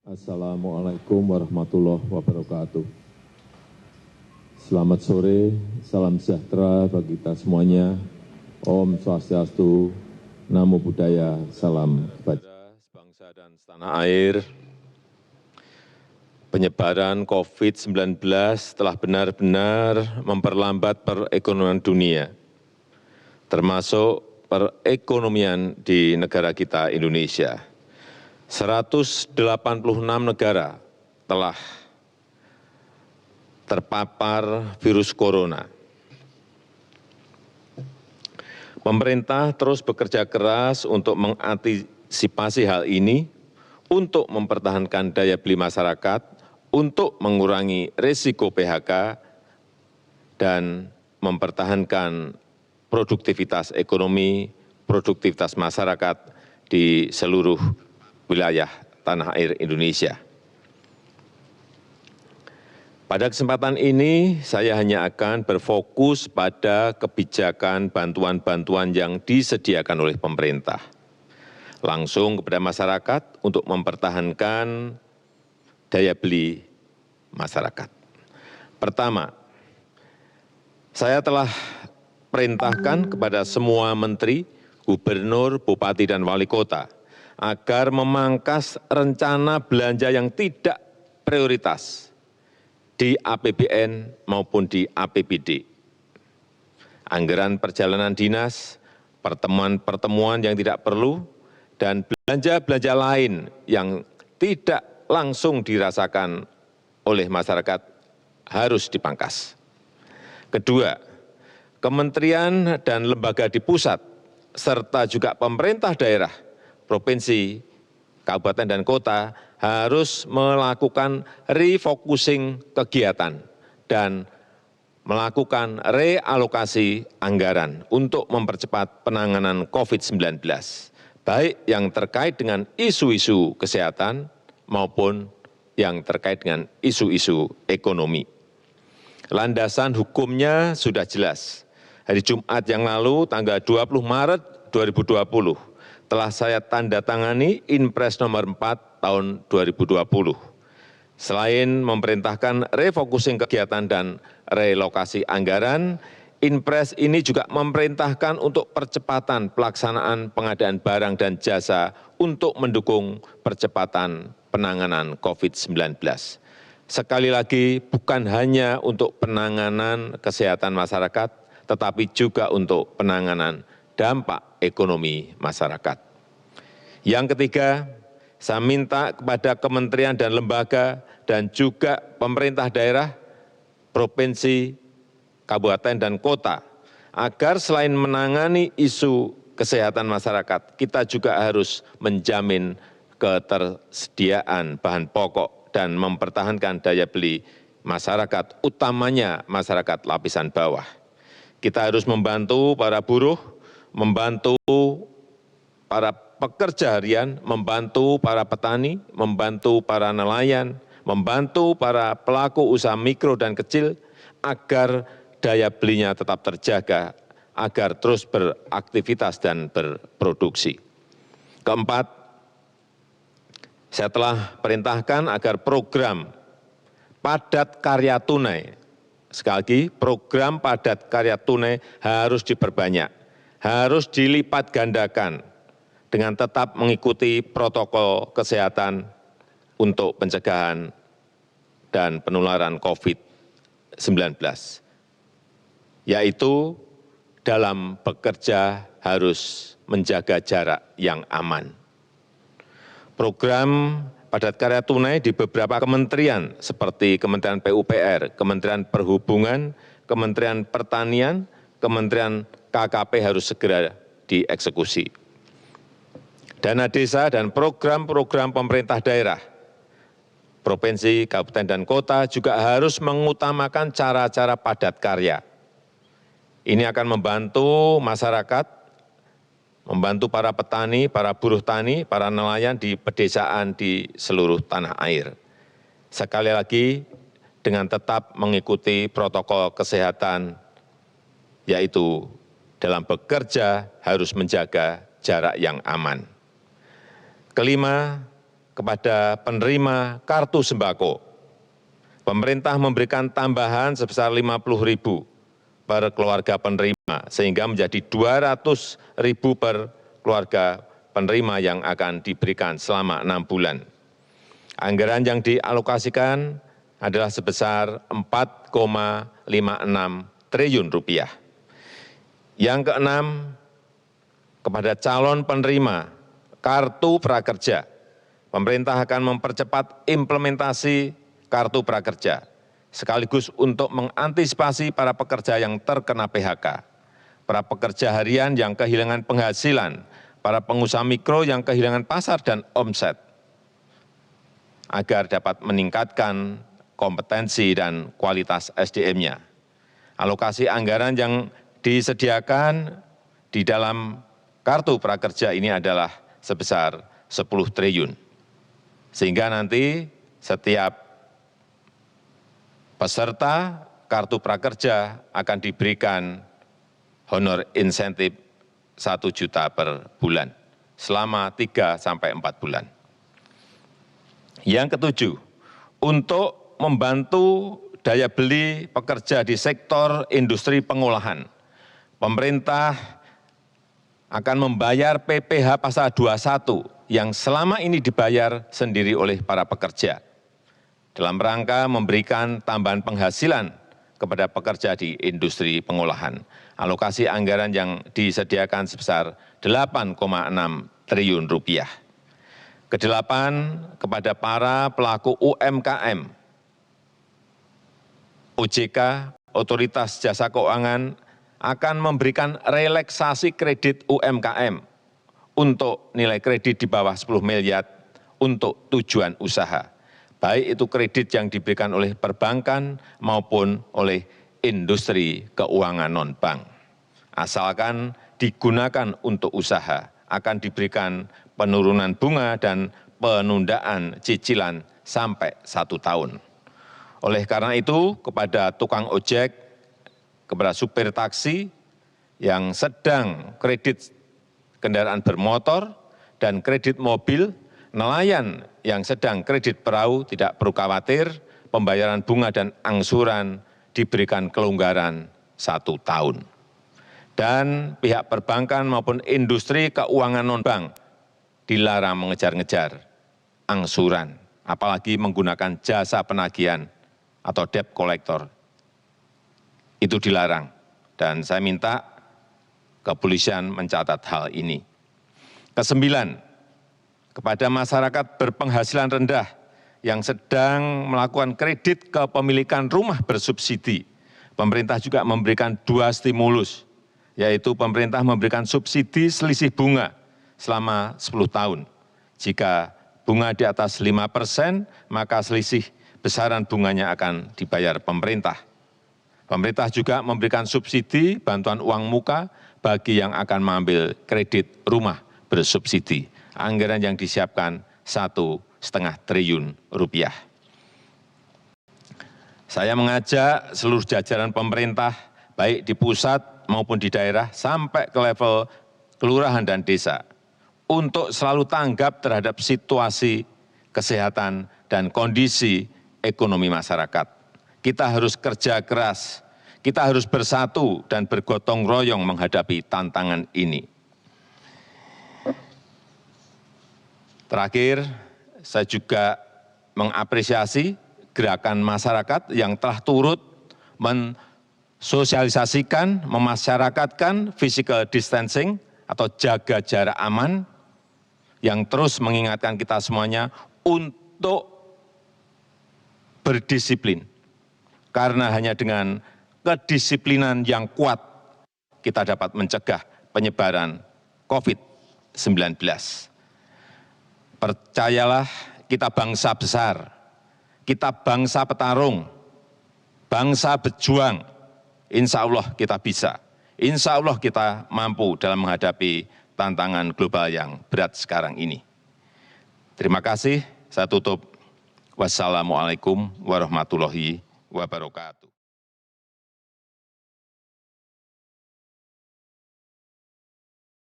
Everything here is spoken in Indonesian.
Assalamualaikum warahmatullahi wabarakatuh. Selamat sore, salam sejahtera bagi kita semuanya. Om Swastiastu, Namo Buddhaya, salam kebajikan. Bangsa dan setanah air, penyebaran COVID-19 telah benar-benar memperlambat perekonomian dunia, termasuk perekonomian di negara kita Indonesia. 186 negara telah terpapar virus corona. Pemerintah terus bekerja keras untuk mengantisipasi hal ini, untuk mempertahankan daya beli masyarakat, untuk mengurangi risiko PHK, dan mempertahankan produktivitas ekonomi, produktivitas masyarakat di seluruh wilayah tanah air Indonesia. Pada kesempatan ini, saya hanya akan berfokus pada kebijakan bantuan-bantuan yang disediakan oleh pemerintah, langsung kepada masyarakat untuk mempertahankan daya beli masyarakat. Pertama, saya telah perintahkan kepada semua menteri, gubernur, bupati, dan wali kota agar memangkas rencana belanja yang tidak prioritas di APBN maupun di APBD. Anggaran perjalanan dinas, pertemuan-pertemuan yang tidak perlu, dan belanja-belanja lain yang tidak langsung dirasakan oleh masyarakat harus dipangkas. Kedua, kementerian dan lembaga di pusat, serta juga pemerintah daerah, provinsi, kabupaten, dan kota harus melakukan refocusing kegiatan dan melakukan realokasi anggaran untuk mempercepat penanganan COVID-19, baik yang terkait dengan isu-isu kesehatan maupun yang terkait dengan isu-isu ekonomi. Landasan hukumnya sudah jelas. Hari Jumat yang lalu, tanggal 20 Maret 2020, telah saya tanda tangani Inpres nomor 4 tahun 2020. Selain memerintahkan refocusing kegiatan dan relokasi anggaran, Inpres ini juga memerintahkan untuk percepatan pelaksanaan pengadaan barang dan jasa untuk mendukung percepatan penanganan COVID-19. Sekali lagi, bukan hanya untuk penanganan kesehatan masyarakat, tetapi juga untuk penanganan dampak ekonomi masyarakat. Yang ketiga, saya minta kepada kementerian dan lembaga dan juga pemerintah daerah, provinsi, kabupaten, dan kota, agar selain menangani isu kesehatan masyarakat, kita juga harus menjamin ketersediaan bahan pokok dan mempertahankan daya beli masyarakat, utamanya masyarakat lapisan bawah. Kita harus membantu para buruh, membantu para pekerja harian, membantu para petani, membantu para nelayan, membantu para pelaku usaha mikro dan kecil, agar daya belinya tetap terjaga, agar terus beraktivitas dan berproduksi. Keempat, saya telah perintahkan agar program padat karya tunai, sekali lagi program padat karya tunai harus diperbanyak, harus dilipat gandakan dengan tetap mengikuti protokol kesehatan untuk pencegahan dan penularan COVID-19, yaitu dalam bekerja harus menjaga jarak yang aman. Program padat karya tunai di beberapa kementerian seperti Kementerian PUPR, Kementerian Perhubungan, Kementerian Pertanian, Kementerian KKP harus segera dieksekusi. Dana desa dan program-program pemerintah daerah, provinsi, kabupaten, dan kota juga harus mengutamakan cara-cara padat karya. Ini akan membantu masyarakat, membantu para petani, para buruh tani, para nelayan di pedesaan di seluruh tanah air. Sekali lagi, dengan tetap mengikuti protokol kesehatan, yaitu dalam bekerja harus menjaga jarak yang aman. Kelima, kepada penerima kartu sembako. Pemerintah memberikan tambahan sebesar 50.000 per keluarga penerima, sehingga menjadi 200.000 per keluarga penerima yang akan diberikan selama 6 bulan. Anggaran yang dialokasikan adalah sebesar 4,56 triliun rupiah. Yang keenam, kepada calon penerima kartu prakerja, pemerintah akan mempercepat implementasi kartu prakerja, sekaligus untuk mengantisipasi para pekerja yang terkena PHK, para pekerja harian yang kehilangan penghasilan, para pengusaha mikro yang kehilangan pasar dan omset, agar dapat meningkatkan kompetensi dan kualitas SDM-nya. Alokasi anggaran yang disediakan di dalam kartu prakerja ini adalah sebesar 10 triliun. Sehingga nanti setiap peserta kartu prakerja akan diberikan honor insentif 1 juta per bulan selama 3 sampai 4 bulan. Yang ketujuh, untuk membantu daya beli pekerja di sektor industri pengolahan, pemerintah akan membayar PPh pasal 21 yang selama ini dibayar sendiri oleh para pekerja, dalam rangka memberikan tambahan penghasilan kepada pekerja di industri pengolahan. Alokasi anggaran yang disediakan sebesar 8,6 triliun rupiah. Kedelapan, kepada para pelaku UMKM, OJK, Otoritas Jasa Keuangan, akan memberikan relaksasi kredit UMKM untuk nilai kredit di bawah 10 miliar untuk tujuan usaha, baik itu kredit yang diberikan oleh perbankan maupun oleh industri keuangan non-bank. Asalkan digunakan untuk usaha, akan diberikan penurunan bunga dan penundaan cicilan sampai 1 tahun. Oleh karena itu, kepada tukang ojek, kepada supir taksi yang sedang kredit kendaraan bermotor dan kredit mobil, nelayan yang sedang kredit perahu tidak perlu khawatir, pembayaran bunga dan angsuran diberikan kelonggaran 1 tahun. Dan pihak perbankan maupun industri keuangan non-bank dilarang mengejar-ngejar angsuran, apalagi menggunakan jasa penagihan atau debt collector. Itu dilarang, dan saya minta kepolisian mencatat hal ini. Kesembilan, kepada masyarakat berpenghasilan rendah yang sedang melakukan kredit kepemilikan rumah bersubsidi, pemerintah juga memberikan 2 stimulus, yaitu pemerintah memberikan subsidi selisih bunga selama 10 tahun. Jika bunga di atas 5%, maka selisih besaran bunganya akan dibayar pemerintah. Pemerintah juga memberikan subsidi bantuan uang muka bagi yang akan mengambil kredit rumah bersubsidi. Anggaran yang disiapkan 1,5 triliun rupiah. Saya mengajak seluruh jajaran pemerintah, baik di pusat maupun di daerah, sampai ke level kelurahan dan desa, untuk selalu tanggap terhadap situasi kesehatan dan kondisi ekonomi masyarakat. Kita harus kerja keras, kita harus bersatu dan bergotong royong menghadapi tantangan ini. Terakhir, saya juga mengapresiasi gerakan masyarakat yang telah turut mensosialisasikan, memasyarakatkan physical distancing atau jaga jarak aman, yang terus mengingatkan kita semuanya untuk berdisiplin. Karena hanya dengan kedisiplinan yang kuat, kita dapat mencegah penyebaran COVID-19. Percayalah, kita bangsa besar, kita bangsa petarung, bangsa berjuang. Insya Allah kita bisa, insya Allah kita mampu dalam menghadapi tantangan global yang berat sekarang ini. Terima kasih, saya tutup. Wassalamualaikum warahmatullahi wabarakatuh.